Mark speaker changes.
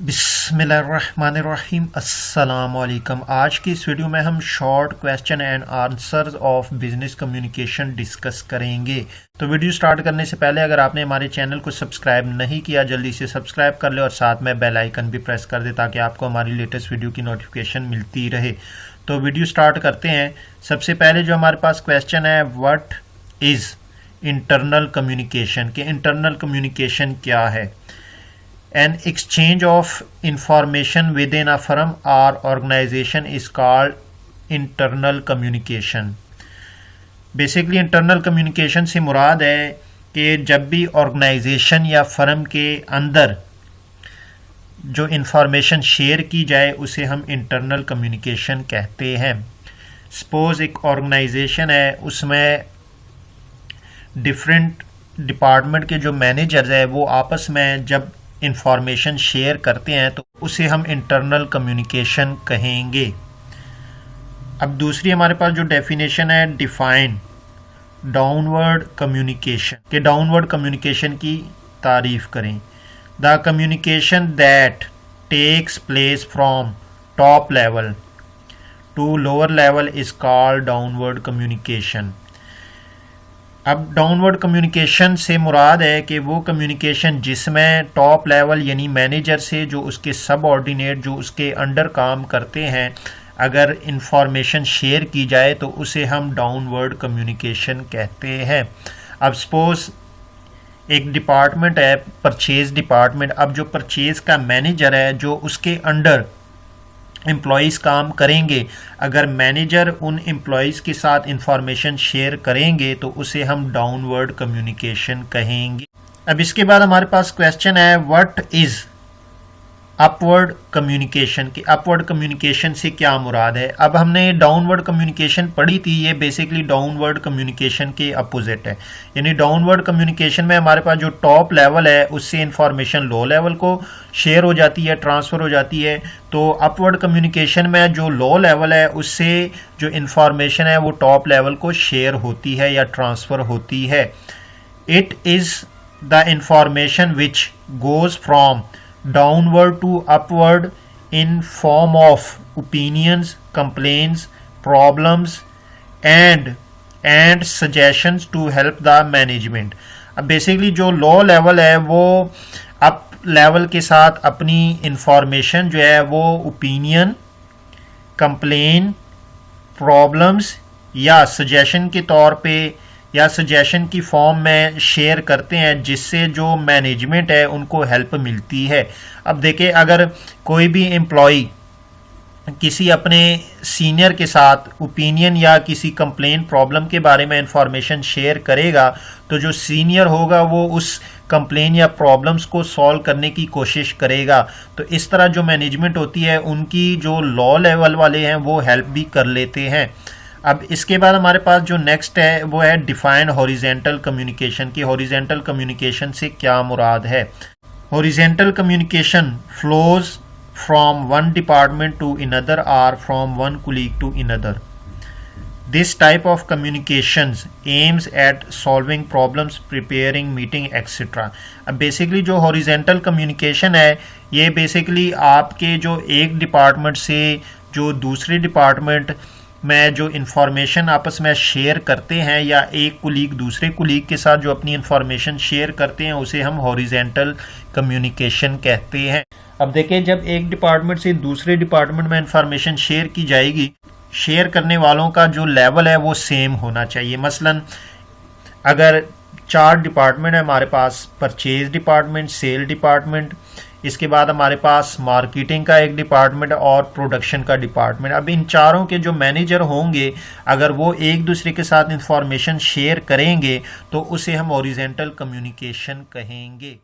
Speaker 1: बिस्मिल्लाहिर्रहमानिर्रहीम अस्सलाम वालेकुम। आज की इस वीडियो में हम short question and answers of business communication discuss करेंगे। तो वीडियो स्टार्ट करने से पहले अगर आपने हमारे चैनल को सब्सक्राइब नहीं किया जल्दी से सब्सक्राइब कर ले और साथ में बेल आइकन भी प्रेस कर दे ताकि आपको हमारी लेटेस्ट वीडियो की नोटिफिकेशन मिलती रहे। तो वीडियो स्टार्ट करते हैं। सबसे पहले जो हमारे पास क्वेश्चन है, व्हाट इज़ इंटरनल कम्युनिकेशन, कि इंटरनल कम्युनिकेशन क्या है। An exchange of information within a firm or organization is called internal communication. Basically internal communication से मुराद है कि जब भी ऑर्गेनाइजेशन या फर्म के अंदर जो इंफॉर्मेशन शेयर की जाए उसे हम इंटरनल कम्युनिकेशन कहते हैं। सपोज एक ऑर्गेनाइजेशन है, उसमें डिफरेंट डिपार्टमेंट के जो मैनेजर्स है वो आपस में जब इंफॉर्मेशन शेयर करते हैं तो उसे हम इंटरनल कम्युनिकेशन कहेंगे। अब दूसरी हमारे पास जो डेफिनेशन है, डिफाइन डाउनवर्ड कम्युनिकेशन, के डाउनवर्ड कम्युनिकेशन की तारीफ करें। The communication that takes place from top level to lower level is called downward communication. अब डाउनवर्ड कम्युनिकेशन से मुराद है कि वो कम्युनिकेशन जिसमें टॉप लेवल यानी मैनेजर से जो उसके सबऑर्डिनेट जो उसके अंडर काम करते हैं अगर इंफॉर्मेशन शेयर की जाए तो उसे हम डाउनवर्ड कम्युनिकेशन कहते हैं। अब सपोज एक डिपार्टमेंट है, परचेज डिपार्टमेंट। अब जो परचेज का मैनेजर है जो उसके अंडर एम्प्लॉयज़ काम करेंगे, अगर मैनेजर उन एम्प्लॉयज़ के साथ इंफॉर्मेशन शेयर करेंगे तो उसे हम डाउनवर्ड कम्युनिकेशन कहेंगे। अब इसके बाद हमारे पास क्वेश्चन है, व्हाट इज़ अपवर्ड कम्युनिकेशन, कि अपवर्ड कम्युनिकेशन से क्या मुराद है। अब हमने डाउनवर्ड कम्युनिकेशन पढ़ी थी, ये बेसिकली डाउनवर्ड कम्युनिकेशन के अपोजिट है। यानी डाउनवर्ड कम्युनिकेशन में हमारे पास जो टॉप लेवल है उससे इंफॉर्मेशन लो लेवल को शेयर हो जाती है, ट्रांसफ़र हो जाती है। तो अपवर्ड कम्युनिकेशन में जो लो लेवल है उससे जो इंफॉर्मेशन है वो टॉप लेवल को शेयर होती है या ट्रांसफ़र होती है। It is the information which goes from downward to upward in form of opinions, complaints, problems and suggestions to help the management. अब बेसिकली जो लो लेवल है वो अप लेवल के साथ अपनी इंफॉर्मेशन जो है वो ओपिनियन, कंप्लेन, प्रॉब्लम्स या सजेशन के तौर पे या सजेशन की फॉर्म में शेयर करते हैं जिससे जो मैनेजमेंट है उनको हेल्प मिलती है। अब देखिए, अगर कोई भी एम्प्लॉई किसी अपने सीनियर के साथ ओपिनियन या किसी कंप्लेन प्रॉब्लम के बारे में इंफॉर्मेशन शेयर करेगा तो जो सीनियर होगा वो उस कंप्लेन या प्रॉब्लम्स को सॉल्व करने की कोशिश करेगा। तो इस तरह जो मैनेजमेंट होती है उनकी जो लो लेवल वाले हैं वो हेल्प भी कर लेते हैं। अब इसके बाद हमारे पास जो नेक्स्ट है वो है डिफाइन हॉरिजेंटल कम्युनिकेशन, की हॉरिजेंटल कम्युनिकेशन से क्या मुराद है। Horizontal communication flows from one department to another और from one colleague to another. This type of communications aims at solving problems, preparing meeting etcetera. अब बेसिकली जो हॉरिजेंटल कम्युनिकेशन है ये बेसिकली आपके जो एक डिपार्टमेंट से जो दूसरे डिपार्टमेंट में जो इंफॉर्मेशन आपस में शेयर करते हैं या एक कुलीग दूसरे कुलीग के साथ जो अपनी इंफॉर्मेशन शेयर करते हैं उसे हम हॉरिजेंटल कम्युनिकेशन कहते हैं। अब देखिए, जब एक डिपार्टमेंट से दूसरे डिपार्टमेंट में इंफॉर्मेशन शेयर की जाएगी, शेयर करने वालों का जो लेवल है वो सेम होना चाहिए। मसलन अगर 4 डिपार्टमेंट है हमारे पास, परचेज डिपार्टमेंट, सेल डिपार्टमेंट, इसके बाद हमारे पास मार्केटिंग का एक डिपार्टमेंट और प्रोडक्शन का डिपार्टमेंट। अब इन चारों के जो मैनेजर होंगे अगर वो एक दूसरे के साथ इंफॉर्मेशन शेयर करेंगे तो उसे हम हॉरिजेंटल कम्युनिकेशन कहेंगे।